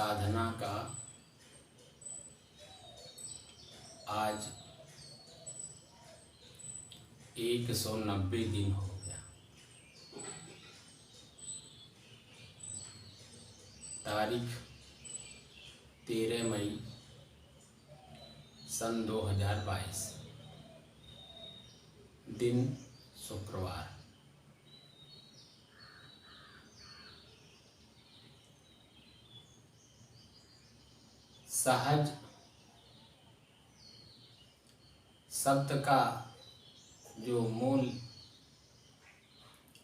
साधना का आज 190 दिन हो गया। तारीख 13 मई सन 2022, दिन शुक्रवार। सहज शब्द का जो मूल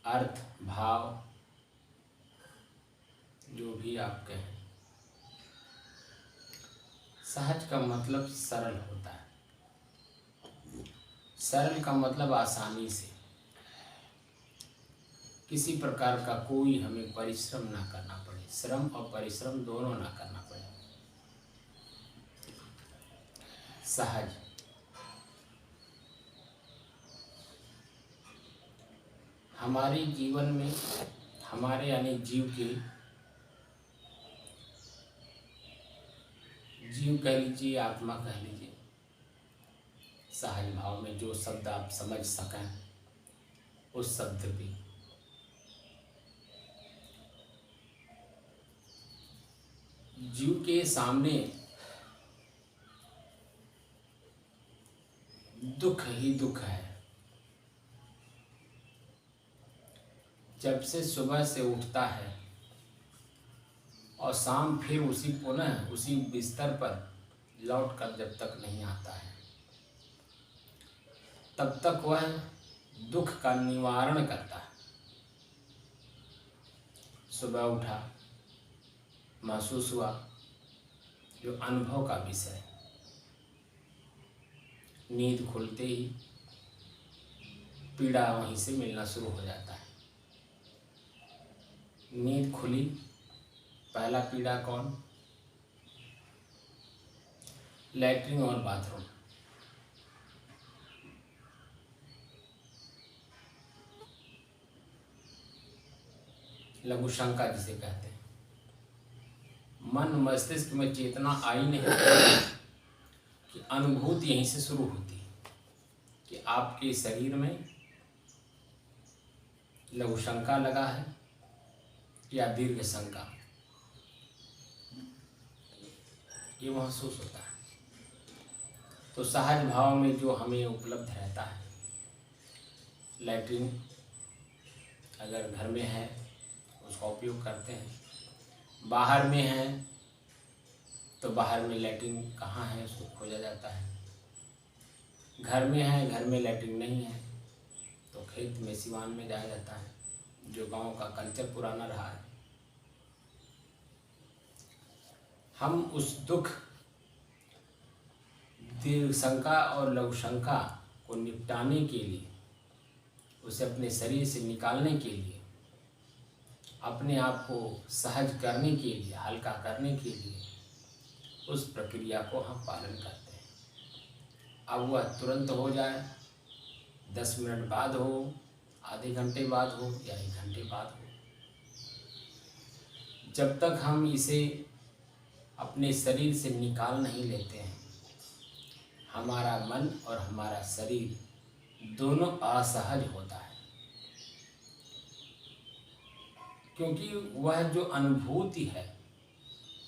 अर्थ भाव जो भी आप कहें, सहज का मतलब सरल होता है। सरल का मतलब आसानी से, किसी प्रकार का कोई हमें परिश्रम ना करना पड़े, श्रम और परिश्रम दोनों ना करना पड़े। सहज हमारे जीवन में, हमारे यानी जीव कह लीजिए, आत्मा कह लीजिए, सहज भाव में जो शब्द आप समझ सकें उस शब्द पे जीव के सामने दुख ही दुख है। जब से सुबह से उठता है और शाम फिर पुनः उसी बिस्तर पर लौटकर जब तक नहीं आता है, तब तक वह दुख का निवारण करता है। सुबह उठा, महसूस हुआ, जो अनुभव का विषय है। नींद खुलते ही पीड़ा वहीं से मिलना शुरू हो जाता है। नींद खुली, पहला पीड़ा कौन? लैट्रिन और बाथरूम। लघु शंका जिसे कहते हैं। मन मस्तिष्क में चेतना आई नहीं कि अनुभूति यहीं से शुरू होती है कि आपके शरीर में लघु शंका लगा है या दीर्घ शंका, ये महसूस होता है। तो सहज भाव में जो हमें उपलब्ध रहता है, लैट्रिन अगर घर में है उसका उपयोग करते हैं, बाहर में है तो बाहर में लैट्रिन कहाँ है उसको खोजा जाता है, घर में है, घर में लैट्रिन नहीं है तो खेत में सिवान में जाया जाता है, जो गांव का कल्चर पुराना रहा है। हम उस दुख, दीर्घ शंका और लघु शंका को निपटाने के लिए, उसे अपने शरीर से निकालने के लिए, अपने आप को सहज करने के लिए, हल्का करने के लिए उस प्रक्रिया को हम पालन करते हैं। अब वह तुरंत हो जाए, 10 मिनट बाद हो, आधे घंटे बाद हो या 1 घंटे बाद हो, जब तक हम इसे अपने शरीर से निकाल नहीं लेते हैं, हमारा मन और हमारा शरीर दोनों असहज होता है। क्योंकि वह जो अनुभूति है,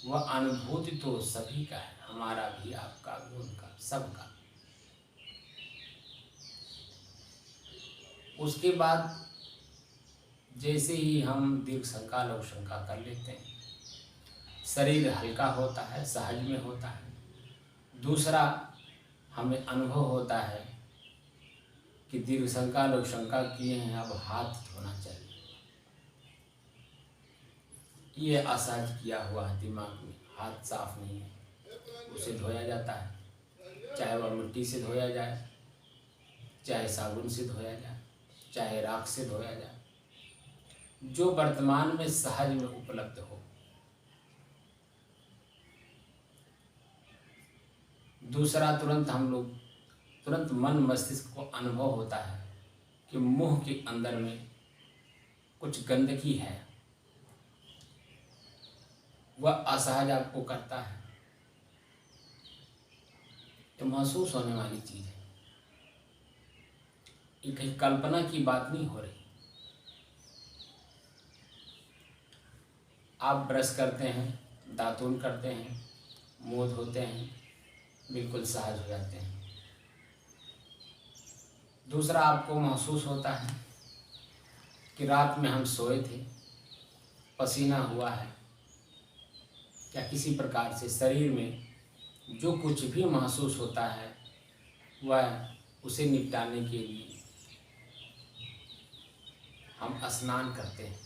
वह अनुभूति तो सभी का है, हमारा भी, आपका भी, उनका, सबका। उसके बाद जैसे ही हम दीर्घ शंका लघु शंका कर लेते हैं, शरीर हल्का होता है, सहज में होता है। दूसरा, हमें अनुभव होता है कि दीर्घ शंका लघु शंका किए हैं, अब हाथ धोना चाहिए। ये असहज किया हुआ है दिमाग में, हाथ साफ नहीं है, उसे धोया जाता है, चाहे वह मिट्टी से धोया जाए, चाहे साबुन से धोया जाए, चाहे राख से धोया जाए, जो वर्तमान में सहज में उपलब्ध हो। दूसरा, तुरंत मन मस्तिष्क को अनुभव होता है कि मुंह के अंदर में कुछ गंदगी है, वह असहज आपको करता है, तो महसूस होने वाली चीज़ है। ये कहीं कल्पना की बात नहीं हो रही। आप ब्रश करते हैं, दातुन करते हैं, मुंह धोते हैं, बिल्कुल सहज हो जाते हैं। दूसरा, आपको महसूस होता है कि रात में हम सोए थे, पसीना हुआ है, या किसी प्रकार से शरीर में जो कुछ भी महसूस होता है वह उसे निपटाने के लिए हम स्नान करते हैं।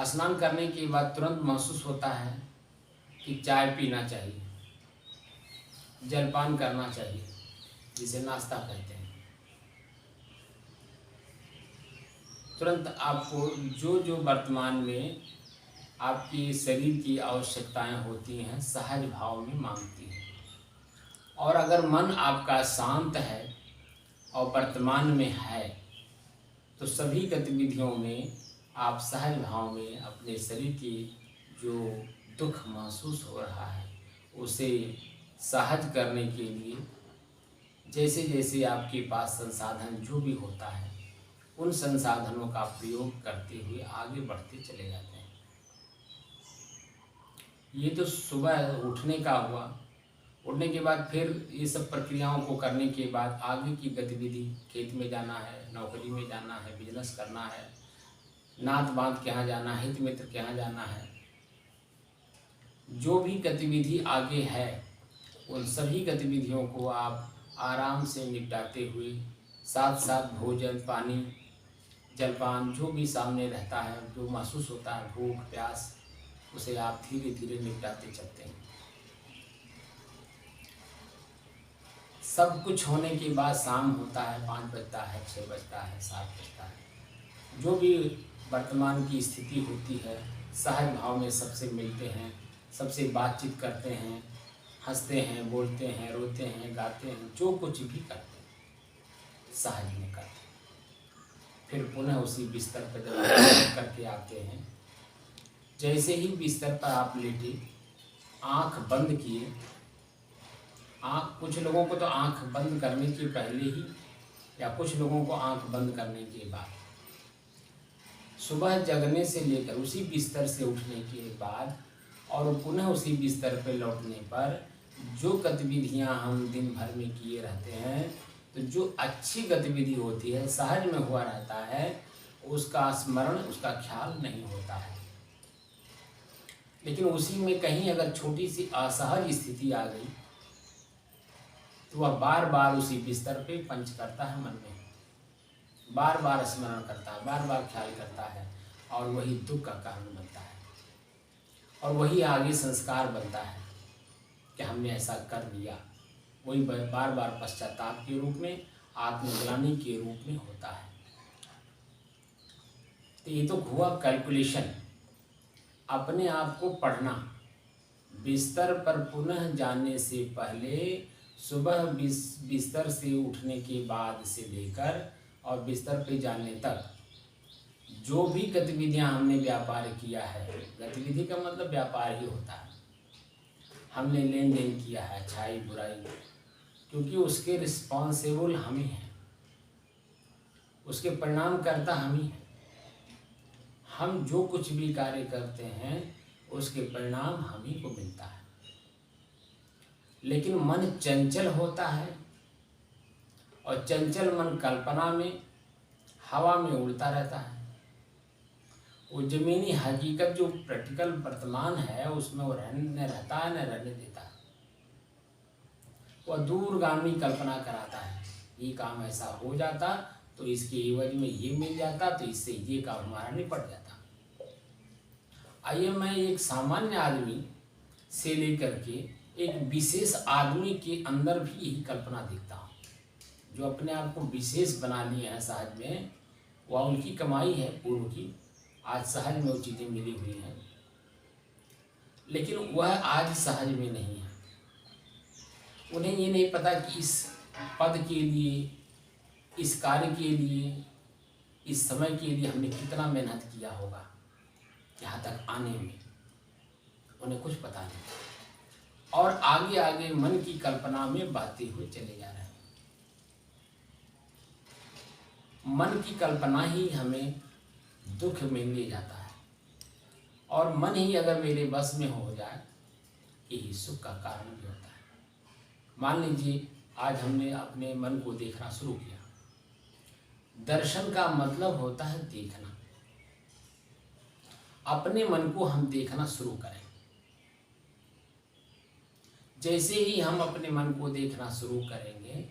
स्नान करने के बाद तुरंत महसूस होता है कि चाय पीना चाहिए, जलपान करना चाहिए, जिसे नाश्ता कहते हैं। तुरंत आपको जो जो वर्तमान में आपकी शरीर की आवश्यकताएं होती हैं सहज भाव में मांगती हैं। और अगर मन आपका शांत है और वर्तमान में है तो सभी गतिविधियों में आप सहज भाव में अपने शरीर की जो दुख महसूस हो रहा है उसे सहज करने के लिए जैसे जैसे आपके पास संसाधन जो भी होता है उन संसाधनों का प्रयोग करते हुए आगे बढ़ते चले जाते हैं। ये तो सुबह उठने का हुआ। उठने के बाद फिर ये सब प्रक्रियाओं को करने के बाद आगे की गतिविधि, खेत में जाना है, नौकरी में जाना है, बिजनेस करना है, नात बात के यहाँ जाना है, हित मित्र के यहाँ जाना है, जो भी गतिविधि आगे है उन सभी गतिविधियों को आप आराम से निपटाते हुए साथ साथ भोजन, पानी, जलपान जो भी सामने रहता है, जो महसूस होता है भूख प्यास, उसे आप धीरे धीरे निपटाते चलते हैं। सब कुछ होने के बाद शाम होता है, 5 बजता है, 6 बजता है, 7 बजता है, जो भी वर्तमान की स्थिति होती है सहज भाव में सबसे मिलते हैं, सबसे बातचीत करते हैं, हंसते हैं, बोलते हैं, रोते हैं, गाते हैं, जो कुछ भी करते हैं सहज में करते हैं। फिर पुनः उसी बिस्तर पर जब करके आते हैं, जैसे ही बिस्तर पर आप लेटे, आंख बंद किए, कुछ लोगों को तो आंख बंद करने के पहले ही या कुछ लोगों को आंख बंद करने के बाद, सुबह जगने से लेकर उसी बिस्तर से उठने के बाद और पुनः उसी बिस्तर पर लौटने पर जो गतिविधियां हम दिन भर में किए रहते हैं, तो जो अच्छी गतिविधि होती है सहज में हुआ रहता है, उसका स्मरण, उसका ख्याल नहीं होता है। लेकिन उसी में कहीं अगर छोटी सी असहज स्थिति आ गई तो वह बार बार उसी बिस्तर पे पंच करता है, मन में बार बार स्मरण करता है, बार बार ख्याल करता है, और वही दुख का कारण बनता है और वही आगे संस्कार बनता है कि हमने ऐसा कर लिया। वही बार बार पश्चाताप के रूप में, आत्मग्लानि के रूप में होता है। तो ये तो हुआ कैलकुलेशन, अपने आप को पढ़ना। बिस्तर पर पुनः जाने से पहले, सुबह बिस्तर से उठने के बाद से लेकर और बिस्तर पे जाने तक जो भी गतिविधियां हमने व्यापार किया है, गतिविधि का मतलब व्यापार ही होता है, हमने लेन देन किया है, अच्छाई बुराई, क्योंकि उसके रिस्पॉन्सिबल हम ही हैं, उसके परिणाम करता हम ही हैं। हम जो कुछ भी कार्य करते हैं उसके परिणाम हम ही को मिलता है। लेकिन मन चंचल होता है और चंचल मन कल्पना में, हवा में उड़ता रहता है। वो जमीनी हकीकत जो प्रैक्टिकल वर्तमान है उसमें वो रहने रहता है, न रहने देता है। वह दूरगामी कल्पना कराता है, ये काम ऐसा हो जाता तो इसके एवज में ये मिल जाता, तो इससे ये काम हमारा निपट जाता। आइए मैं एक सामान्य आदमी से लेकर के एक विशेष आदमी के अंदर भी यही कल्पना देखता हूँ। जो अपने आप को विशेष बना लिए हैं सहज में, वह उनकी कमाई है पूर्व की, आज सहज में वो चीज़ें मिली हुई हैं, लेकिन वह आज सहज में नहीं है। उन्हें ये नहीं पता कि इस पद के लिए, इस कार्य के लिए, इस समय के लिए हमने कितना मेहनत किया होगा, यहाँ तक आने में उन्हें कुछ पता नहीं, और आगे आगे मन की कल्पना में बहते हुए चले जा रहे हैं। मन की कल्पना ही हमें दुख में ले जाता है, और मन ही अगर मेरे बस में हो जाए यही सुख का कारण भी होता है। मान लीजिए आज हमने अपने मन को देखना शुरू किया। दर्शन का मतलब होता है देखना। अपने मन को हम देखना शुरू करें। जैसे ही हम अपने मन को देखना शुरू करेंगे,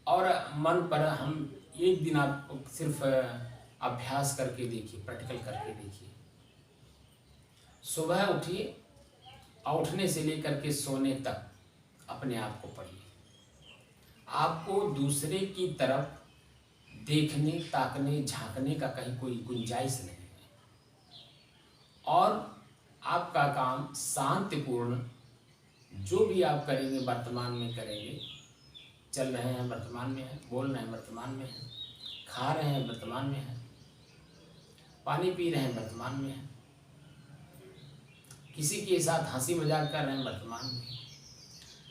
और मन पर हम एक दिन आप सिर्फ अभ्यास करके देखिए, प्रैक्टिकल करके देखिए। सुबह उठिए और उठने से लेकर के सोने तक अपने आप को पढ़िए। आपको दूसरे की तरफ देखने, ताकने, झांकने का कहीं कोई गुंजाइश नहीं है, और आपका काम शांतिपूर्ण जो भी आप करेंगे वर्तमान में करेंगे। चल रहे हैं वर्तमान में है, बोल रहे हैं वर्तमान में है, खा रहे हैं वर्तमान में है, पानी पी रहे हैं वर्तमान में है, किसी के साथ हंसी मजाक कर रहे हैं वर्तमान में।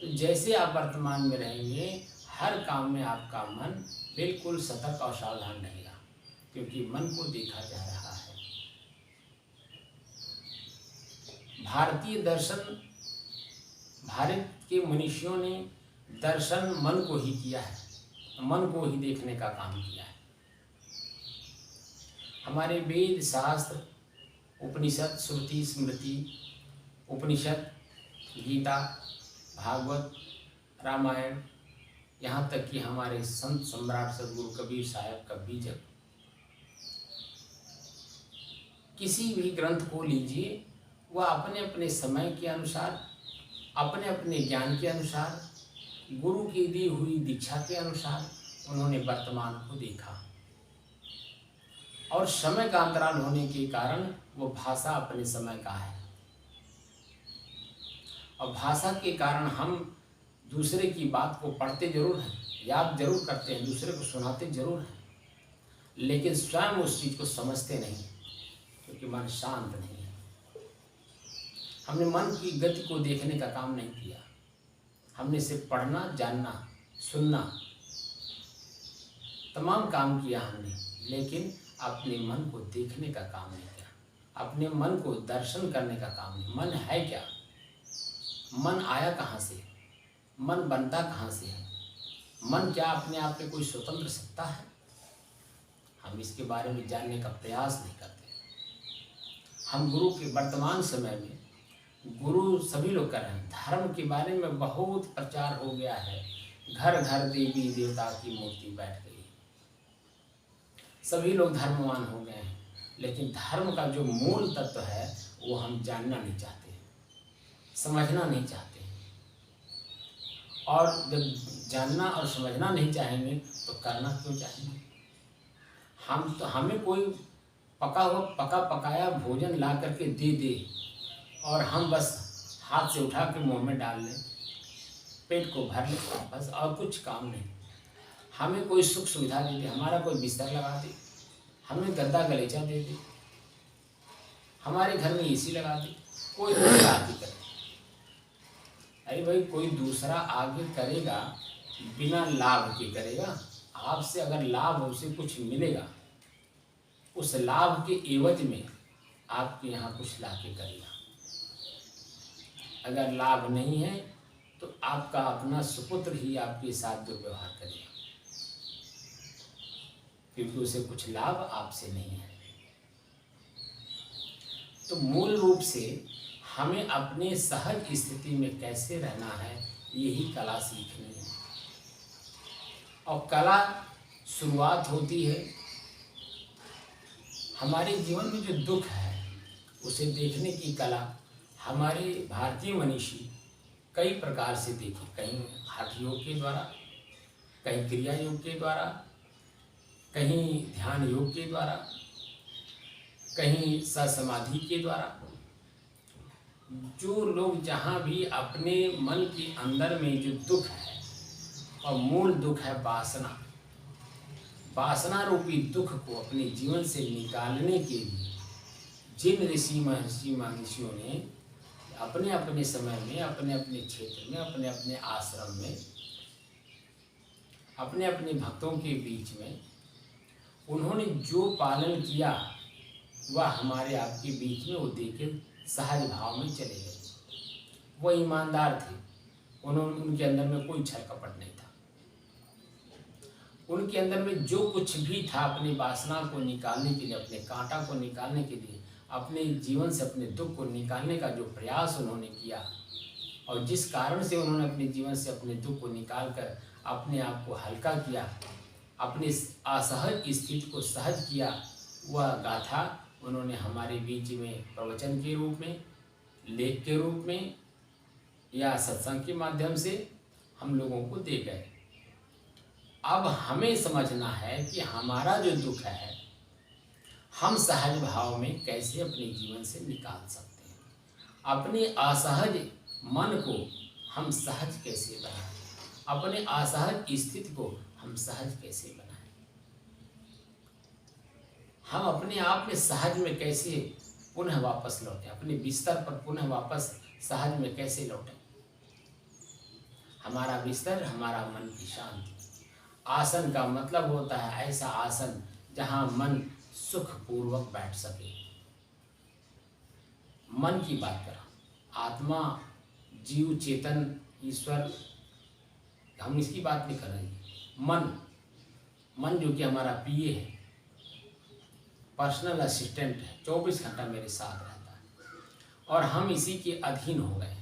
तो जैसे आप वर्तमान में रहेंगे, हर काम में आपका मन बिल्कुल सतर्क और सावधान रहेगा, क्योंकि मन को देखा जा रहा है। भारतीय दर्शन, भारत के मनीषियों ने दर्शन मन को ही किया है, मन को ही देखने का काम किया है। हमारे वेद, शास्त्र, उपनिषद, श्रुति, स्मृति, उपनिषद, गीता, भागवत, रामायण, यहाँ तक कि हमारे संत सम्राट सदगुरु कबीर साहब का बीजक, किसी भी ग्रंथ को लीजिए, वह अपने अपने समय के अनुसार, अपने अपने ज्ञान के अनुसार, गुरु की दी हुई दीक्षा के अनुसार उन्होंने वर्तमान को देखा। और समय का अंतराल होने के कारण वो भाषा अपने समय का है, और भाषा के कारण हम दूसरे की बात को पढ़ते जरूर हैं, याद जरूर करते हैं, दूसरे को सुनाते जरूर हैं, लेकिन स्वयं उस चीज़ को समझते नहीं, क्योंकि मन शांत नहीं है। हमने मन की गति को देखने का काम नहीं किया। हमने सिर्फ पढ़ना, जानना, सुनना, तमाम काम किया हमने, लेकिन अपने मन को देखने का काम नहीं किया, अपने मन को दर्शन करने का काम नहीं। मन है क्या? मन आया कहाँ से? मन बनता कहाँ से है? मन क्या अपने आप में कोई स्वतंत्र सत्ता है? हम इसके बारे में जानने का प्रयास नहीं करते। हम गुरु के वर्तमान समय में, गुरु सभी लोग कर रहे हैं, धर्म के बारे में बहुत प्रचार हो गया है। घर घर देवी देवता की मूर्ति बैठ गई, सभी लोग धर्मवान हो गए हैं, लेकिन धर्म का जो मूल तत्व है वो हम जानना नहीं चाहते, समझना नहीं चाहते। और जब जानना और समझना नहीं चाहेंगे तो करना क्यों चाहेंगे? हम तो, हमें कोई पका पकाया भोजन ला करके दे दे और हम बस हाथ से उठा के मुंह में डाल लें, पेट को भर लें, बस, और कुछ काम नहीं। हमें कोई सुख सुविधा दे दे, हमारा कोई बिस्तर लगा दे, हमें गद्दा गलीचा दे दे, हमारे घर में एसी लगा दे, कोई दूसरा आगे करे। अरे भाई, कोई दूसरा आगे करेगा बिना लाभ के करेगा। आपसे अगर लाभ उसे कुछ मिलेगा, उस लाभ के एवज में आपके यहाँ कुछ ला के करेगा। अगर लाभ नहीं है तो आपका अपना सुपुत्र ही आपके साथ दुर्व्यवहार करेगा, क्योंकि उसे कुछ लाभ आपसे नहीं है। तो मूल रूप से हमें अपने सहज स्थिति में कैसे रहना है, यही कला सीखनी है। और कला शुरुआत होती है हमारे जीवन में जो दुख है उसे देखने की कला। हमारे भारतीय मनीषी कई प्रकार से देखे, कहीं हठ योग के द्वारा, कहीं क्रिया योग के द्वारा, कहीं ध्यान योग के द्वारा, कहीं ससमाधि के द्वारा। जो लोग जहाँ भी अपने मन के अंदर में जो दुख है, और मूल दुख है वासना, वासना रूपी दुख को अपने जीवन से निकालने के लिए जिन ऋषि महर्षियों ने अपने अपने समय में, अपने अपने क्षेत्र में, अपने अपने आश्रम में, अपने अपने भक्तों के बीच में उन्होंने जो पालन किया वह हमारे आपके बीच में वो देखे सहज भाव में चले गए। वो ईमानदार थे, उनके अंदर में कोई छल कपट नहीं था। उनके अंदर में जो कुछ भी था अपनी वासना को निकालने के लिए, अपने कांटा को निकालने के लिए, अपने जीवन से अपने दुख को निकालने का जो प्रयास उन्होंने किया और जिस कारण से उन्होंने अपने जीवन से अपने दुख को निकाल कर अपने आप को हल्का किया, अपने असहज स्थिति को सहज किया, वह गाथा उन्होंने हमारे बीच में प्रवचन के रूप में, लेख के रूप में या सत्संग के माध्यम से हम लोगों को दे गए। अब हमें समझना है कि हमारा जो दुख है हम सहज भाव में कैसे अपने जीवन से निकाल सकते हैं। अपने असहज मन को हम सहज कैसे बनाएं, अपने असहज स्थिति को हम सहज कैसे बनाएं, हम अपने आप में सहज में कैसे पुनः वापस लौटें, अपने बिस्तर पर पुनः वापस सहज में कैसे लौटें। हमारा बिस्तर हमारा मन की शांति। आसन का मतलब होता है ऐसा आसन जहाँ मन सुखपूर्वक बैठ सके। मन की बात करा, आत्मा, जीव, चेतन, ईश्वर, हम इसकी बात नहीं कर रहे हैं। मन जो कि हमारा पीए है, पर्सनल असिस्टेंट है, 24 घंटा मेरे साथ रहता है और हम इसी के अधीन हो गए।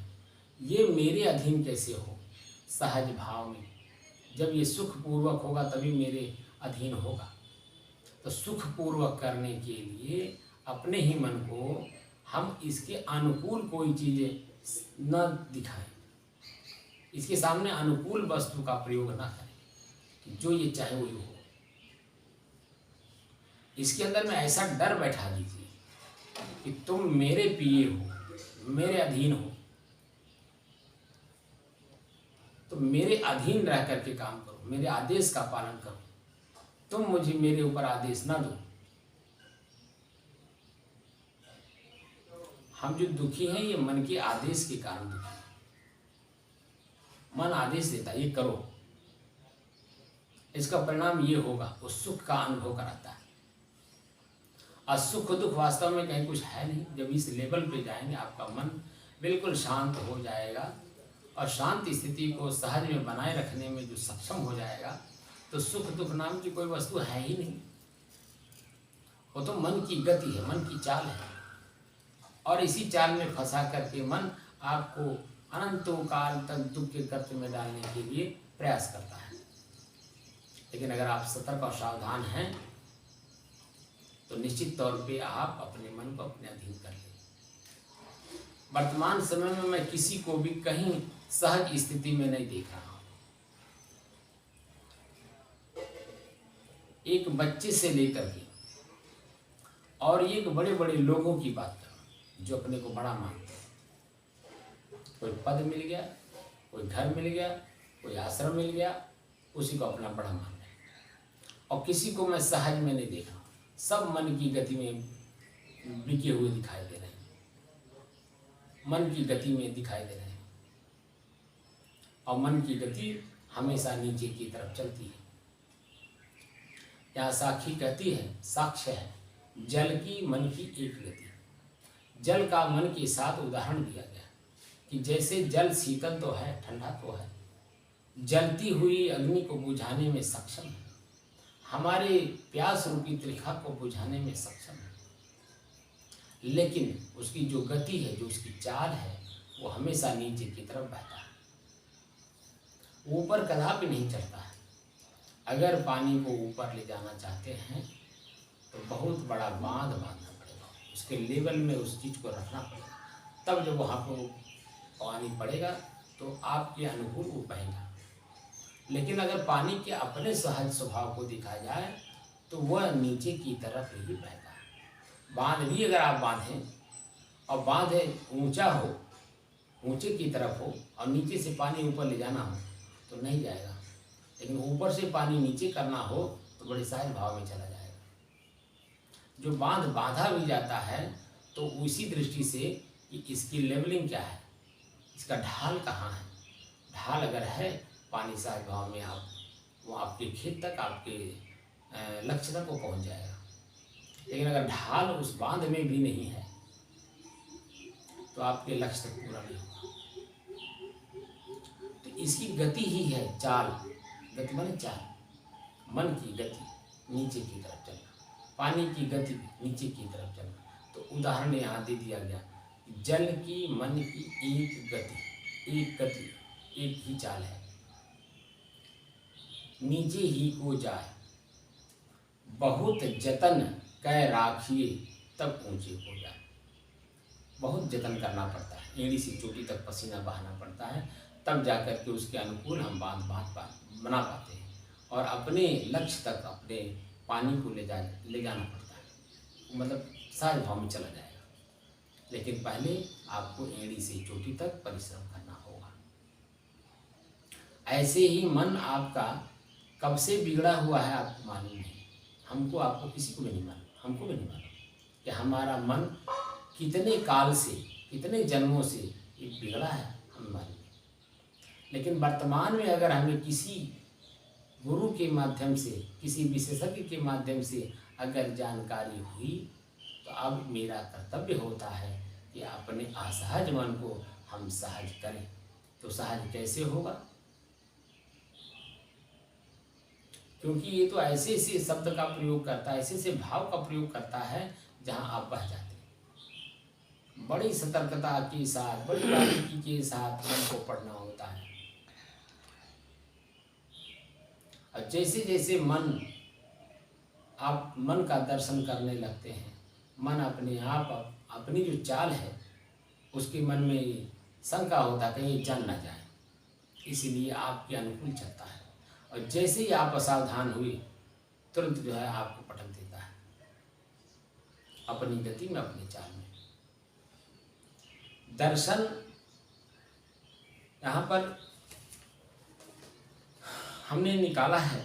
ये मेरे अधीन कैसे हो? सहज भाव में जब ये सुखपूर्वक होगा तभी मेरे अधीन होगा। तो सुखपूर्वक करने के लिए अपने ही मन को हम इसके अनुकूल कोई चीज़ें न दिखाएं, इसके सामने अनुकूल वस्तु का प्रयोग न करें कि जो ये चाहे वही हो। इसके अंदर में ऐसा डर बैठा दीजिए कि तुम मेरे पिए हो, मेरे अधीन हो, तो मेरे अधीन रह करके काम करो, मेरे आदेश का पालन करो, तुम मुझे मेरे ऊपर आदेश ना दो। हम जो दुखी हैं ये मन के आदेश के कारण दुखी हैं। मन आदेश देता है ये करो, इसका परिणाम ये होगा, उस सुख का अनुभव कराता है। और सुख दुख वास्तव में कहीं कुछ है नहीं। जब इस लेवल पे जाएंगे आपका मन बिल्कुल शांत हो जाएगा और शांत स्थिति को सहज में बनाए रखने में जो सक्षम हो जाएगा तो सुख दुख नाम की कोई वस्तु है ही नहीं। वो तो मन की गति है, मन की चाल है और इसी चाल में फंसा करके मन आपको अनंतों काल तक दुख के गर्त में डालने के लिए प्रयास करता है। लेकिन अगर आप सतर्क और सावधान हैं तो निश्चित तौर पे आप अपने मन को अपने अधीन कर लें। वर्तमान समय में मैं किसी को भी कहीं सहज स्थिति में नहीं देख रहा हूँ। एक बच्चे से लेकर के और एक बड़े बड़े लोगों की बात करूँ जो अपने को बड़ा मानते हैं। कोई पद मिल गया, कोई घर मिल गया, कोई आश्रम मिल गया, उसी को अपना बड़ा मान रहे हैं। और किसी को मैं सहज में नहीं देख रहा हूँ। सब मन की गति में बिके हुए दिखाई दे रहे हैं, मन की गति में दिखाई दे रहे हैं और मन की गति हमेशा नीचे की तरफ चलती है। यहाँ साखी कहती है, साक्ष्य है, जल की मन की एक गति। जल का मन के साथ उदाहरण दिया गया कि जैसे जल शीतल तो है, ठंडा तो है, जलती हुई अग्नि को बुझाने में सक्षम है, हमारे प्यास रूपी त्रिखा को बुझाने में सक्षम है, लेकिन उसकी जो गति है, जो उसकी चाल है, वो हमेशा नीचे की तरफ बहता है, ऊपर कदापि नहीं चढ़ता है। अगर पानी को ऊपर ले जाना चाहते हैं तो बहुत बड़ा बांध बांधना पड़ेगा, उसके लेवल में उस चीज़ को रखना पड़ेगा, तब जब वहाँ पर पानी पड़ेगा तो आपके अनुकूल वो बहेगा। लेकिन अगर पानी के अपने सहज स्वभाव को देखा जाए तो वह नीचे की तरफ ही बहता है। बांध भी अगर आप बांधें और बांध ऊंचा हो, ऊंचे की तरफ हो और नीचे से पानी ऊपर ले जाना हो तो नहीं जाएगा, लेकिन ऊपर से पानी नीचे करना हो तो बड़े सहज भाव में चला जाएगा। जो बांध बांधा भी जाता है तो उसी दृष्टि से कि इसकी लेवलिंग क्या है, इसका ढाल कहाँ है। ढाल अगर है पानी सहज भाव में, आप वो आपके खेत तक, आपके लक्ष्य तक वो पहुँच जाएगा। लेकिन अगर ढाल उस बांध में भी नहीं है तो आपके लक्ष्य तक पूरा नहीं होगा। तो इसकी गति ही है चाल। गति माने चाल, मन की गति नीचे की तरफ चलना, पानी की गति नीचे की तरफ चलना। तो उदाहरण यहाँ दे दिया गया, जल की मन की एक गति एक ही चाल है, नीचे ही को जाए, बहुत जतन कै राखिए तब ऊंचे हो जाए। बहुत जतन करना पड़ता है, एड़ी से चोटी तक पसीना बहाना पड़ता है, तब जाकर के उसके अनुकूल हम बांध बना पाते हैं और अपने लक्ष्य तक, अपने पानी को ले जाना पड़ता है, मतलब सहज भाव में चला जाएगा। लेकिन पहले आपको एड़ी से चोटी तक परिश्रम करना होगा। ऐसे ही मन आपका कब से बिगड़ा हुआ है आपको मालूम नहीं, हमको, आपको, किसी को भी नहीं मालूम, हमको भी नहीं मालूम कि हमारा मन कितने काल से, कितने जन्मों से ये बिगड़ा है, हमें मालूम नहीं। लेकिन वर्तमान में अगर हमें किसी गुरु के माध्यम से, किसी विशेषज्ञ के माध्यम से अगर जानकारी हुई, तो अब मेरा कर्तव्य होता है कि अपने असहज मन को हम सहज करें। तो सहज कैसे होगा? क्योंकि ये तो ऐसे ऐसे शब्द का प्रयोग करता है, ऐसे ऐसे भाव का प्रयोग करता है जहां आप बह जाते हैं। बड़ी सतर्कता के साथ, बड़ी बारीकी के साथ मन को पढ़ना होता है। और जैसे जैसे आप मन का दर्शन करने लगते हैं, मन अपने आप अपनी जो चाल है उसके मन में शंका होता है कहीं जल ना जाए, इसीलिए आपके अनुकूल चलता है। और जैसे ही आप असावधान हुए, तुरंत जो है आपको पटक देता है अपनी गति में, अपनी चाल में। दर्शन यहाँ पर हमने निकाला है,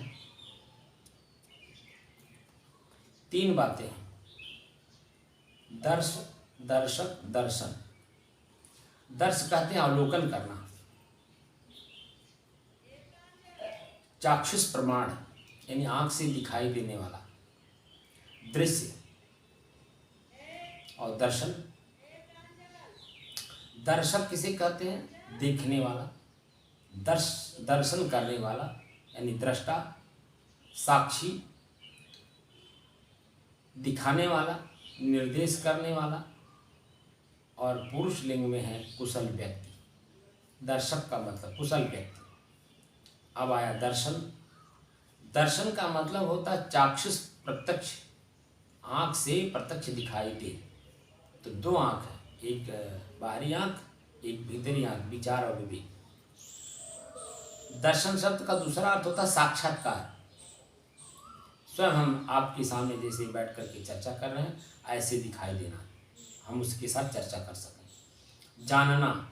3 बातें हैं। दर्शक, दर्शन। दर्श कहते हैं अवलोकन करना, चाक्षुष प्रमाण यानी आंख से दिखाई देने वाला दृश्य, और दर्शन। दर्शक किसे कहते हैं? देखने वाला, दर्शन करने वाला यानी दृष्टा, साक्षी, दिखाने वाला, निर्देश करने वाला, और पुरुष लिंग में है कुशल व्यक्ति। दर्शक का मतलब कुशल व्यक्ति। अब आया दर्शन। दर्शन का मतलब होता है चाक्षुष, प्रत्यक्ष, आँख से प्रत्यक्ष दिखाई दे। तो 2 आँख है, एक बाहरी आँख, एक भीतरी आँख, विचार और विवेक। दर्शन शब्द का दूसरा अर्थ होता है साक्षात्कार। स्वयं हम आपके सामने जैसे बैठ करके चर्चा कर रहे हैं, ऐसे दिखाई देना, हम उसके साथ चर्चा कर सकें। जानना,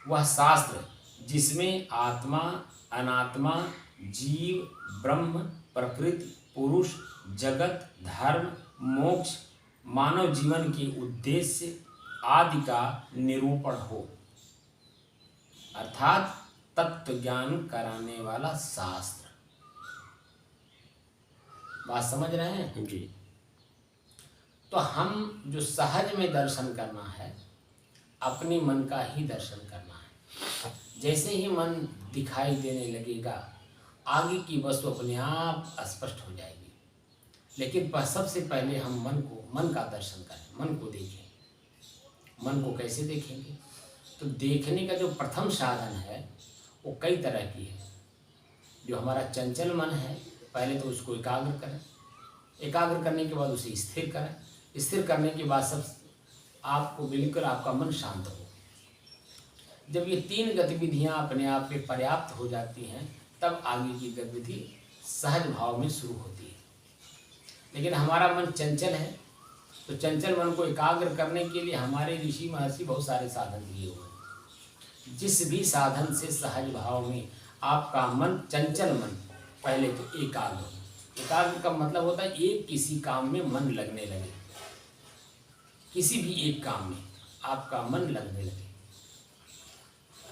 वह शास्त्र जिसमें आत्मा, अनात्मा, जीव, ब्रह्म, प्रकृति, पुरुष, जगत, धर्म, मोक्ष, मानव जीवन के उद्देश्य आदि का निरूपण हो, अर्थात तत्व ज्ञान कराने वाला शास्त्र। बात समझ रहे हैं जी? तो हम जो सहज में दर्शन करना है, अपने मन का ही दर्शन करना है। जैसे ही मन दिखाई देने लगेगा, आगे की वस्तु अपने आप स्पष्ट हो जाएगी। लेकिन सबसे पहले हम मन का दर्शन करें, मन को देखें। मन को कैसे देखेंगे? तो देखने का जो प्रथम साधन है वो कई तरह की है। जो हमारा चंचल मन है, पहले तो उसको एकाग्र करें, एकाग्र करने के बाद उसे स्थिर करें, स्थिर करने के बाद सब आपको बिल्कुल आपका मन शांत हो। जब ये 3 गतिविधियां अपने आप में पर्याप्त हो जाती हैं, तब आगे की गतिविधि सहज भाव में शुरू होती है। लेकिन हमारा मन चंचल है, तो चंचल मन को एकाग्र करने के लिए हमारे ऋषि महर्षि बहुत सारे साधन दिए हुए हैं। जिस भी साधन से सहज भाव में आपका मन, चंचल मन, पहले तो एकाग्र का मतलब होता है एक किसी काम में मन लगने लगे। किसी भी एक काम में आपका मन लगने लगे।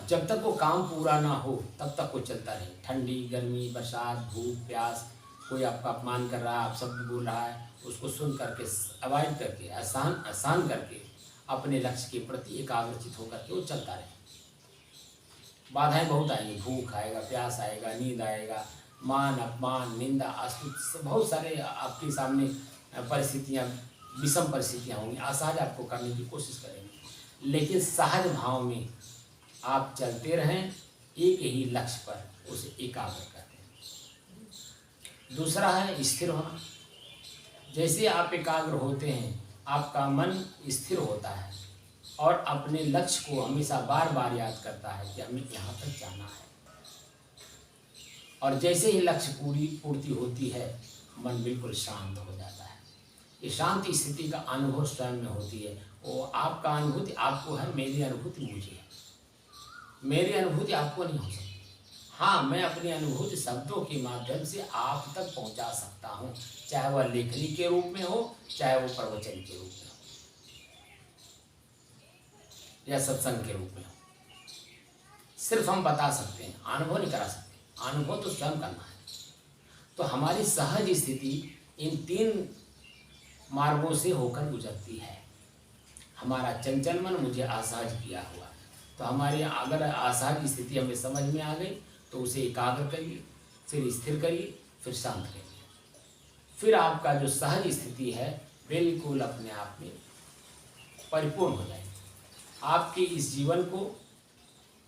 जब तक वो काम पूरा ना हो तब तक वो चलता रहे। ठंडी, गर्मी, बरसात, भूख, प्यास, कोई आपका अपमान कर रहा है, आप शब्द बोल रहा है, उसको सुन करके, अवॉइड करके, आसान करके अपने लक्ष्य के प्रति एकाग्रचित होकर के वो चलता रहे। बाधाएं बहुत आएंगी, भूख आएगा, प्यास आएगा, नींद आएगा, मान अपमान, निंदा, आस्तुति, बहुत सारे आपके सामने परिस्थितियाँ, विषम परिस्थितियाँ होंगी। असहज आपको करने की कोशिश करेंगे, लेकिन सहज भाव में आप चलते रहें, एक ही लक्ष्य पर उसे एकाग्र करते हैं। दूसरा है स्थिर होना। जैसे आप एकाग्र होते हैं, आपका मन स्थिर होता है और अपने लक्ष्य को हमेशा बार बार याद करता है कि हमें यहाँ तक जाना है। और जैसे ही लक्ष्य पूर्ति होती है, मन बिल्कुल शांत हो जाता है। ये शांति स्थिति का अनुभव स्वयं में होती है। वो आपका अनुभूति आपको है, मेरी अनुभूति मुझे है। मेरी अनुभूति आपको नहीं हो सकती। हाँ, मैं अपनी अनुभूति शब्दों के माध्यम से आप तक पहुंचा सकता हूँ, चाहे वह लेखनी के रूप में हो, चाहे वो प्रवचन के रूप में हो, या सत्संग के रूप में हो। सिर्फ हम बता सकते हैं, अनुभव नहीं करा सकते। अनुभव तो स्वयं करना है। तो हमारी सहज स्थिति इन 3 मार्गों से होकर गुजरती है। हमारा चंचल मन मुझे असहज किया हुआ है, तो हमारी अगर असहज स्थिति हमें समझ में आ गई तो उसे एकाग्र करिए, फिर स्थिर करिए, फिर शांत करिए। फिर आपका जो सहज स्थिति है बिल्कुल अपने आप में परिपूर्ण हो जाएगी। आपके इस जीवन को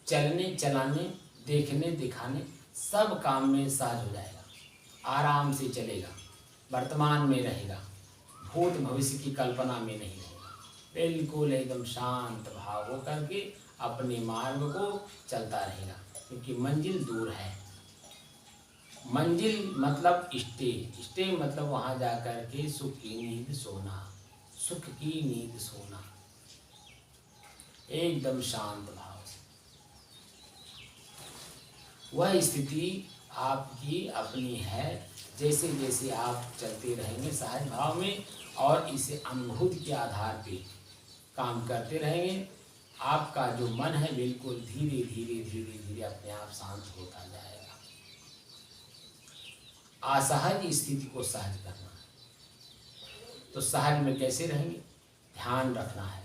चलने, चलाने, देखने, दिखाने, सब काम में सहज हो जाएगा। आराम से चलेगा, वर्तमान में रहेगा, भूत भविष्य की कल्पना में नहीं रहेगा। बिल्कुल एकदम शांत भाव हो करके अपने मार्ग को चलता रहेगा, क्योंकि मंजिल दूर है। मंजिल मतलब स्टे मतलब वहाँ जा कर के सुख की नींद सोना, सुख की नींद सोना, एकदम शांत भाव से। वह स्थिति आपकी अपनी है। जैसे जैसे आप चलते रहेंगे सहज भाव में और इसे अनुभूति के आधार पे काम करते रहेंगे, आपका जो मन है बिल्कुल धीरे धीरे धीरे धीरे अपने आप शांत होता जाएगा। असहज स्थिति को सहज करना है। तो सहज में कैसे रहेंगे? ध्यान रखना है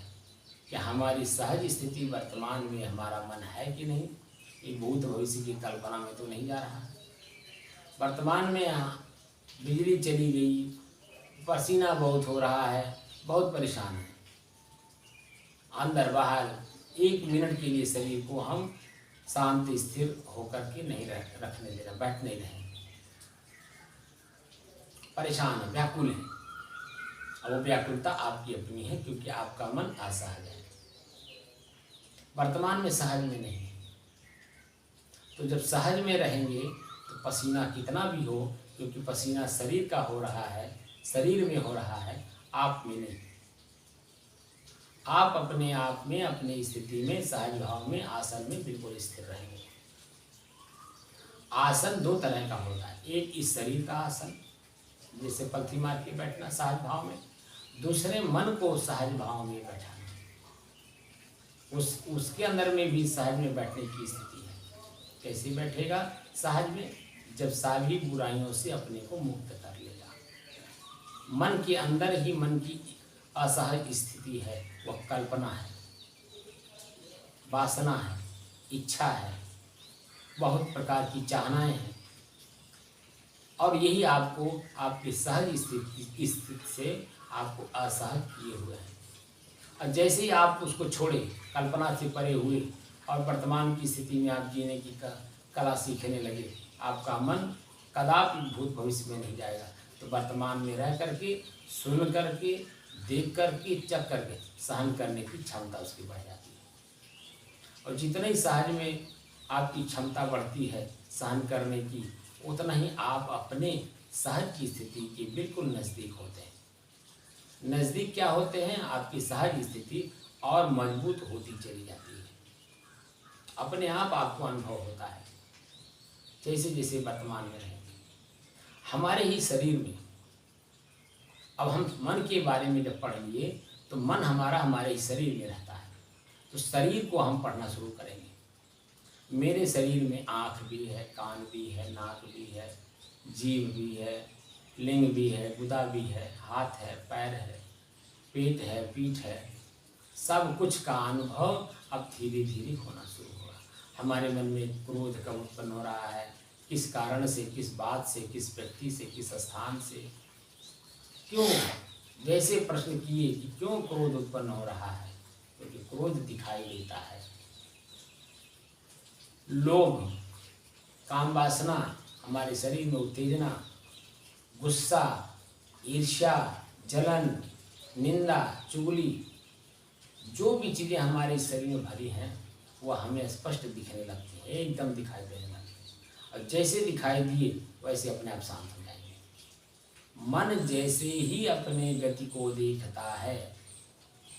कि हमारी सहज स्थिति वर्तमान में हमारा मन है कि नहीं, ये भूत भविष्य की कल्पना में तो नहीं जा रहा है। वर्तमान में यहाँ बिजली चली गई, पसीना बहुत हो रहा है, बहुत परेशान है, अंदर बाहर 1 मिनट के लिए शरीर को हम शांत स्थिर होकर के नहीं रखने दे रहे, बैठ नहीं रहे, परेशान है, व्याकुल है। अब वो व्याकुलता आपकी अपनी है, क्योंकि आपका मन असहज है, वर्तमान में सहज में नहीं है। तो जब सहज में रहेंगे तो पसीना कितना भी हो, क्योंकि पसीना शरीर का हो रहा है, शरीर में हो रहा है, आप में नहीं। आप अपने आप में, अपनी स्थिति में, सहज भाव में, आसन में बिल्कुल स्थिर रहेंगे। आसन 2 तरह का होता है। एक इस शरीर का आसन, जैसे पलथी मार के बैठना सहज भाव में, दूसरे मन को सहज भाव में बैठाना, उसके अंदर में भी सहज में बैठने की स्थिति है। कैसे बैठेगा सहज में? जब सभी बुराइयों से अपने को मुक्त कर लेगा। मन के अंदर ही मन की असहज स्थिति है, वह कल्पना है, वासना है, इच्छा है, बहुत प्रकार की चाहनाएं हैं, और यही आपको आपकी सहज स्थिति से आपको असहज किए हुए हैं। और जैसे ही आप उसको छोड़े, कल्पना से परे हुए और वर्तमान की स्थिति में आप जीने की कला सीखने लगे, आपका मन कदापि भूत भविष्य में नहीं जाएगा। तो वर्तमान में रह करके, सुन करके, देख करके, चख करके सहन करने की क्षमता उसकी बढ़ जाती है। और जितने ही सहज में आपकी क्षमता बढ़ती है सहन करने की, उतना ही आप अपने सहज की स्थिति के बिल्कुल नज़दीक होते हैं। नज़दीक क्या होते हैं? आपकी सहज स्थिति और मजबूत होती चली जाती है। अपने आप आपको अनुभव होता है, जैसे जैसे वर्तमान में रहेंगे। हमारे ही शरीर में, अब हम मन के बारे में जब पढ़ लिए तो मन हमारा हमारे इस शरीर में रहता है। तो शरीर को हम पढ़ना शुरू करेंगे। मेरे शरीर में आँख भी है, कान भी है, नाक भी है, जीभ भी है, लिंग भी है, गुदा भी है, हाथ है, पैर है, पेट है, पीठ है, सब कुछ का अनुभव अब धीरे धीरे होना शुरू होगा। हमारे मन में क्रोध कब उत्पन्न हो रहा है, किस कारण से, किस बात से, किस व्यक्ति से, किस स्थान से, क्यों, जैसे प्रश्न किए कि क्यों क्रोध उत्पन्न हो रहा है, क्योंकि क्रोध दिखाई देता है। लोभ, काम वासना, हमारे शरीर में उत्तेजना, गुस्सा, ईर्ष्या, जलन, निंदा, चुगली, जो भी चीज़ें हमारे शरीर में भरी हैं वह हमें स्पष्ट दिखने लगती हैं, एकदम दिखाई देने लगती हैं। और जैसे दिखाई दिए वैसे अपने आप शांत हो जाएंगे। मन जैसे ही अपने गति को देखता है,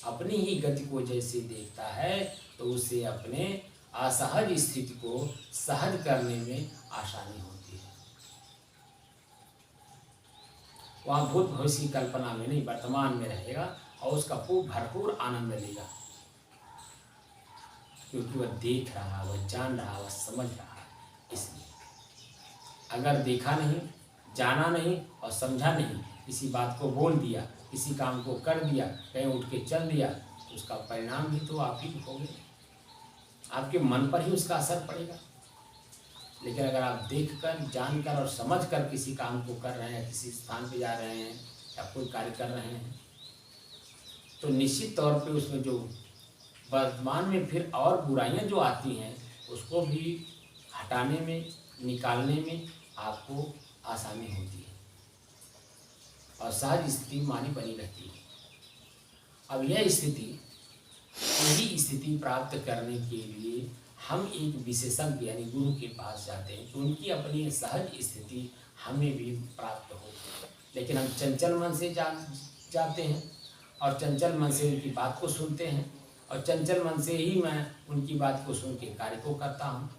अपनी ही गति को जैसे देखता है, तो उसे अपने असहज स्थिति को सहज करने में आसानी होती है। वहाँ भूत भविष्य की कल्पना में नहीं, वर्तमान में रहेगा और उसका भरपूर आनंद लेगा, क्योंकि वह देख रहा, वह जान रहा, वह समझ रहा है। इसलिए अगर देखा नहीं, जाना नहीं और समझा नहीं, किसी बात को बोल दिया, किसी काम को कर दिया, कहीं उठ के चल दिया, तो उसका परिणाम भी तो आप ही भोगेंगे, आपके मन पर ही उसका असर पड़ेगा। लेकिन अगर आप देखकर, जानकर और समझकर किसी काम को कर रहे हैं, किसी स्थान पे जा रहे हैं या कोई कार्य कर रहे हैं, तो निश्चित तौर पे उसमें जो वर्तमान में फिर और बुराइयां जो आती हैं उसको भी हटाने में, निकालने में आपको आसानी होती है और सहज स्थिति मानी बनी रहती है। अब यह स्थिति, यही स्थिति प्राप्त करने के लिए हम एक विशेषज्ञ यानी गुरु के पास जाते हैं तो उनकी अपनी सहज स्थिति हमें भी प्राप्त हो। लेकिन हम चंचल मन से जाते हैं और चंचल मन से उनकी बात को सुनते हैं और चंचल मन से ही मैं उनकी बात को सुन के कार्य को करता हूँ,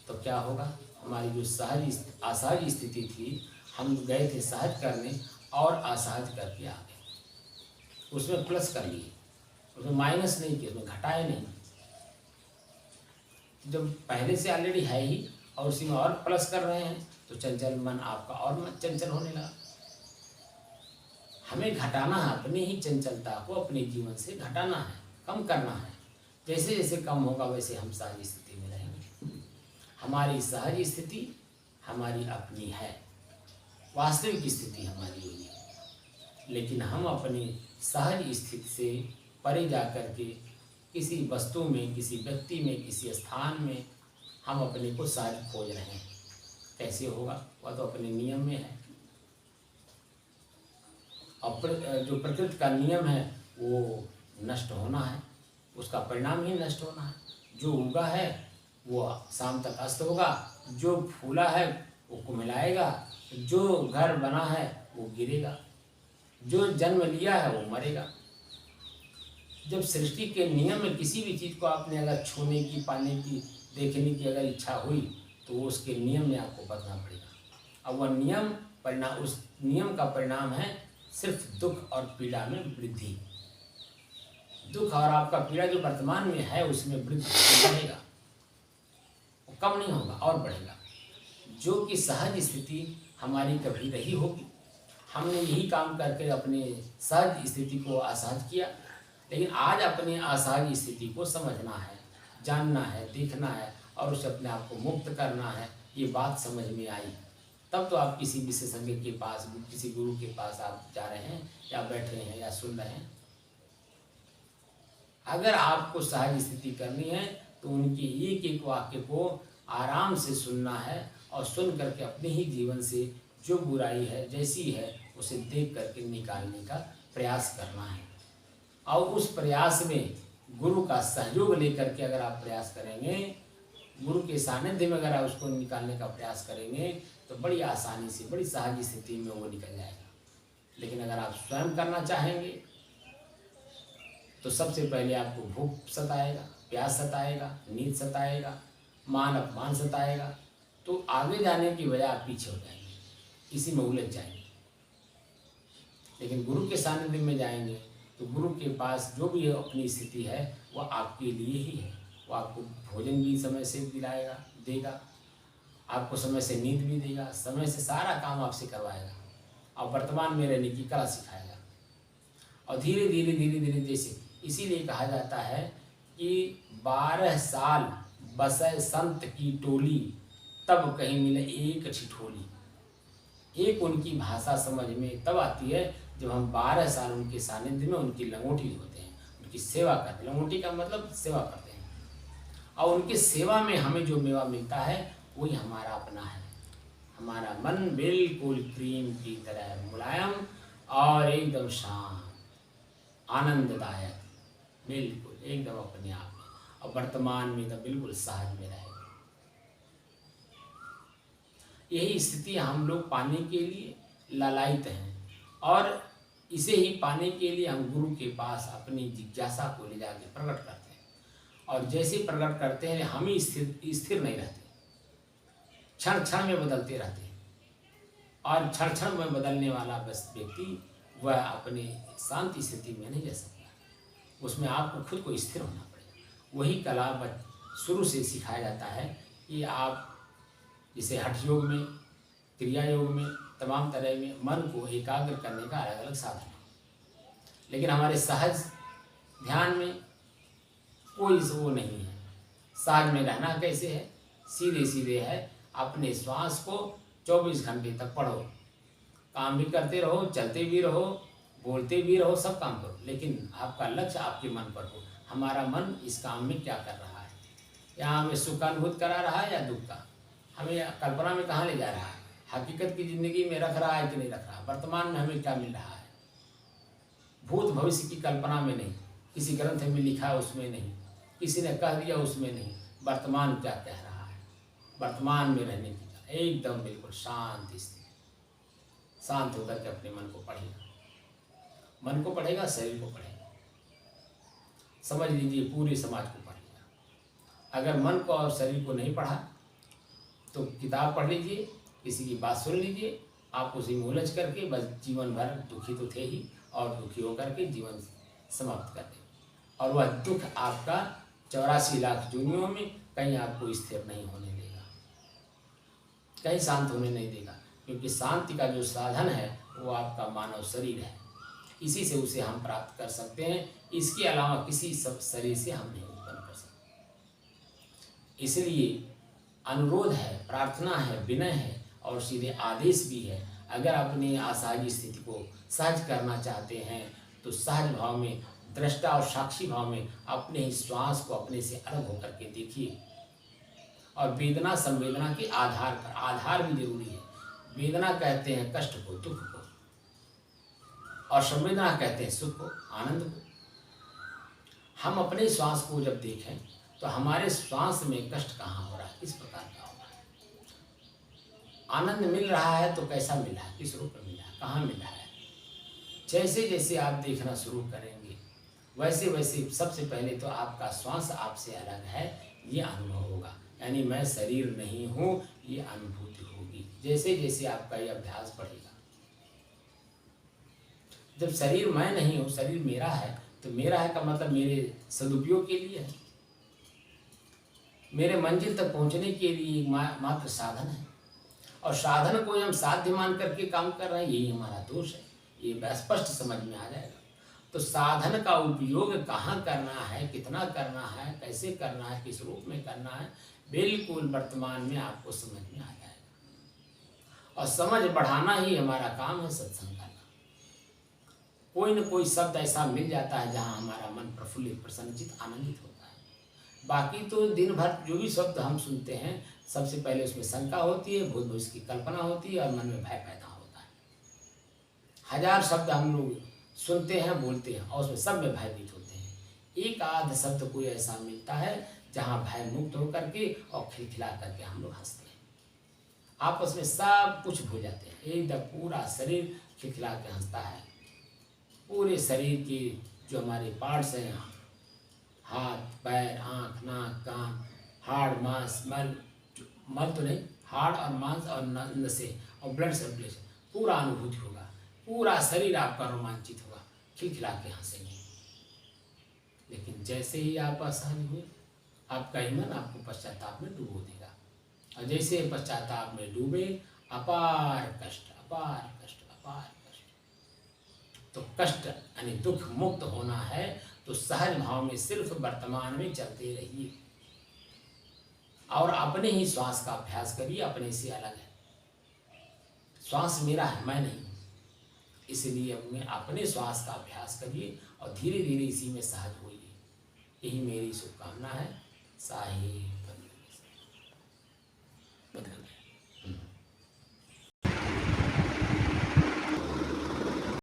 तो क्या होगा, हमारी जो असहज स्थिति थी, हम गए थे सहज करने और असहज करके आ गए। उसमें प्लस कर लिए, उसमें माइनस नहीं किया, उसमें घटाए नहीं। जब पहले से ऑलरेडी है ही और उसी में और प्लस कर रहे हैं तो चंचल मन आपका और मन चंचल होने लगा। हमें घटाना है, अपनी ही चंचलता को अपने जीवन से घटाना है, कम करना है। जैसे जैसे कम होगा वैसे हम सहज स्थिति में रहेंगे। हमारी सहज स्थिति हमारी अपनी है, वास्तविक स्थिति हमारी हुई है, लेकिन हम अपनी सहज स्थिति से परे जा कर के किसी वस्तु में, किसी व्यक्ति में, किसी स्थान में हम अपने को सहज खोज रहे हैं। कैसे होगा, वह तो अपने नियम में है। और जो प्रकृति का नियम है वो नष्ट होना है, उसका परिणाम ही नष्ट होना है। जो उगा है वो शाम तक अस्त होगा, जो फूला है वो कुमिलाएगा, जो घर बना है वो गिरेगा, जो जन्म लिया है वो मरेगा। जब सृष्टि के नियम में किसी भी चीज़ को आपने अगर छूने की, पाने की, देखने की अगर इच्छा हुई तो उसके नियम में आपको बदलना पड़ेगा। अब वह नियम परिणाम, उस नियम का परिणाम है सिर्फ दुख और पीड़ा में वृद्धि। दुख और आपका पीड़ा जो वर्तमान में है उसमें वृद्धि बढ़ेगा, वो कम नहीं होगा और बढ़ेगा। जो कि सहज स्थिति हमारी कभी रही होगी, हमने यही काम करके अपने सहज स्थिति को असहज किया। लेकिन आज अपने असहज स्थिति को समझना है, जानना है, देखना है और उसे अपने आप को मुक्त करना है। ये बात समझ में आई तब तो आप किसी विशेषज्ञ के पास, किसी गुरु के पास आप जा रहे हैं या बैठ रहे हैं या सुन रहे हैं। अगर आपको सहज स्थिति करनी है तो उनके एक एक वाक्य को आराम से सुनना है और सुन करके अपने ही जीवन से जो बुराई है, जैसी है, उसे देख करके निकालने का प्रयास करना है। और उस प्रयास में गुरु का सहयोग लेकर के अगर आप प्रयास करेंगे, गुरु के सानिध्य में अगर आप उसको निकालने का प्रयास करेंगे तो बड़ी आसानी से, बड़ी सहज स्थिति में वो निकल जाएगा। लेकिन अगर आप स्वयं करना चाहेंगे तो सबसे पहले आपको भूख सताएगा, प्यास सताएगा, नींद सताएगा, मान अपमान सताएगा, तो आगे जाने की वजह आप पीछे हो जाएंगे, इसी में उलझ जाएंगे। लेकिन गुरु के सानिध्य में जाएंगे तो गुरु के पास जो भी अपनी स्थिति है वो आपके लिए ही है। वो आपको भोजन भी समय से दिलाएगा, देगा, आपको समय से नींद भी देगा, समय से सारा काम आपसे करवाएगा और वर्तमान में रहने की कला सिखाएगा। और धीरे धीरे धीरे धीरे जैसे इसीलिए कहा जाता है कि 12 साल बसे संत की टोली, तब कहीं मिले एक ठिठोली। एक उनकी भाषा समझ में तब आती है जब हम 12 साल उनके सानिध्य में उनकी लंगोटी होते हैं, उनकी सेवा करते हैं। लंगोटी का मतलब सेवा करते हैं, और उनकी सेवा में हमें जो मेवा मिलता है वही हमारा अपना है। हमारा मन बिल्कुल क्रीम की तरह मुलायम और एकदम शांत, आनंददायक, बिल्कुल एकदम अपने आप में, और वर्तमान में तो बिल्कुल सहज में रहेगा। यही स्थिति हम लोग पाने के लिए लालायित हैं, और इसे ही पाने के लिए हम गुरु के पास अपनी जिज्ञासा को ले जाके प्रकट करते हैं। और जैसे प्रकट करते हैं हम ही स्थिर नहीं रहते, क्षण क्षण में बदलते रहते हैं। और क्षण क्षण में बदलने वाला व्यक्ति वह अपने शांति स्थिति में नहीं रह सकता, उसमें आपको खुद को स्थिर होना पड़ेगा। वही कला शुरू से सिखाया जाता है कि आप जैसे हठ योग में, क्रिया योग में, तमाम तरह में मन को एकाग्र करने का अलग अलग साधन है, लेकिन हमारे सहज ध्यान में कोई वो नहीं है। सहज में रहना कैसे है? सीधे सीधे है, अपने श्वास को 24 घंटे तक पढ़ो, काम भी करते रहो, चलते भी रहो, बोलते भी रहो, सब काम करो, लेकिन आपका लक्ष्य आपके मन पर हो। हमारा मन इस काम में क्या कर रहा है? यहाँ हमें सुख का अनुभूत करा रहा है या दुख का? हमें कल्पना में कहाँ ले जा रहा है? हकीकत की ज़िंदगी में रख रहा है कि नहीं रख रहा? वर्तमान में हमें क्या मिल रहा है? भूत भविष्य की कल्पना में नहीं, किसी ग्रंथ में लिखा है उसमें नहीं, किसी ने कह दिया उसमें नहीं। वर्तमान क्या कह रहा है? वर्तमान में रहने की एकदम बिल्कुल शांत स्थिति, शांत होकर के अपने मन को पढ़ेगा। मन को पढ़ेगा, शरीर को पढ़ेगा। समझ लीजिए पूरे समाज को पढ़ेगा। अगर मन को और शरीर को नहीं पढ़ा तो किताब पढ़ लीजिए, किसी की बात सुन लीजिए, आप उसी में उलझ करके बस जीवन भर दुखी तो थे ही, और दुखी होकर के जीवन समाप्त कर दे। और वह दुख आपका 84 लाख दुनियों में कहीं आपको स्थिर नहीं होने देगा, कहीं शांत होने नहीं देगा, क्योंकि शांति का जो साधन है वो आपका मानव शरीर है। इसी से उसे हम प्राप्त कर सकते हैं, इसके अलावा किसी सब शरीर से हम नहीं उत्पन्न कर सकते। इसलिए अनुरोध है, प्रार्थना है, विनय है और सीधे आदेश भी है। अगर अपनी असहज स्थिति को सहज करना चाहते हैं तो सहज भाव में, दृष्टा और साक्षी भाव में अपने ही श्वास को अपने से अलग होकर के देखिए। और वेदना संवेदना के आधार पर, आधार भी जरूरी है। वेदना कहते हैं कष्ट को, दुख को, और संवेदना कहते हैं सुख को, आनंद को। हम अपने श्वास को जब देखें तो हमारे श्वास में कष्ट कहाँ हो रहा है, किस प्रकार का हो रहा है? आनंद मिल रहा है तो कैसा मिल रहा है, किस रूप में मिल रहा है, कहाँ मिल रहा है? जैसे जैसे आप देखना शुरू करेंगे वैसे वैसे सबसे पहले तो आपका श्वास आपसे अलग है ये अनुभव होगा, यानी मैं शरीर नहीं हूँ ये अनुभूति होगी। जैसे जैसे आपका ये अभ्यास बढ़ेगा, जब शरीर मैं नहीं हूँ, शरीर मेरा है, तो मेरा है का मतलब मेरे सदुपयोग के लिए है, मेरे मंजिल तक पहुँचने के लिए मात्र साधन है। और साधन को हम साध्य मान करके काम कर रहे हैं, यही हमारा दोष है। ये स्पष्ट समझ में आ जाएगा। तो साधन का उपयोग कहाँ करना है, कितना करना है, कैसे करना है, किस रूप में करना है, बिल्कुल वर्तमान में आपको समझ में आ जाएगा। और समझ बढ़ाना ही हमारा काम है सत्संग करना। कोई न कोई शब्द ऐसा मिल जाता है जहाँ हमारा मन प्रफुल्लित, प्रसन्नचित, आनंदित होता है। बाकी तो दिन भर जो भी शब्द हम सुनते हैं सबसे पहले उसमें शंका होती है, भूत भविष्य की कल्पना होती है और मन में भय पैदा होता है। 1000 शब्द हम लोग सुनते हैं, बोलते हैं और उसमें सब में भयभीत होते हैं। एक आध शब्द कोई ऐसा मिलता है जहाँ भय मुक्त होकर के और खिलखिला करके हम लोग हंसते हैं, आपस में सब कुछ भूल जाते हैं, एकदम पूरा शरीर खिलखिला के हंसता है। पूरे शरीर के जो हमारे पार्ट्स हैं, हाथ, पैर, आँख, नाक, कान, हाड़, मांस, मल तो नहीं, हाड़ और मांस और नसें और ब्लड सर्कुलेशन, पूरा अनुभूति होगा। पूरा शरीर आपका रोमांचित होगा, खिलखिला के हंसेंगे। लेकिन जैसे ही आप असहज हुए, आपका ही मन आपको पश्चाताप में डुबो देगा, और जैसे पश्चाताप में डूबे, अपार कष्ट, अपार कष्ट, अपार कष्ट। तो कष्ट यानी दुख मुक्त होना है तो सहज भाव में सिर्फ वर्तमान में चलते रहिए और अपने ही श्वास का अभ्यास करिए। अपने से अलग है, श्वास मेरा है, मैं नहीं। इसलिए अपने अपने श्वास का अभ्यास करिए और धीरे धीरे इसी में सहज होइए। यही मेरी शुभकामना है। साहिब।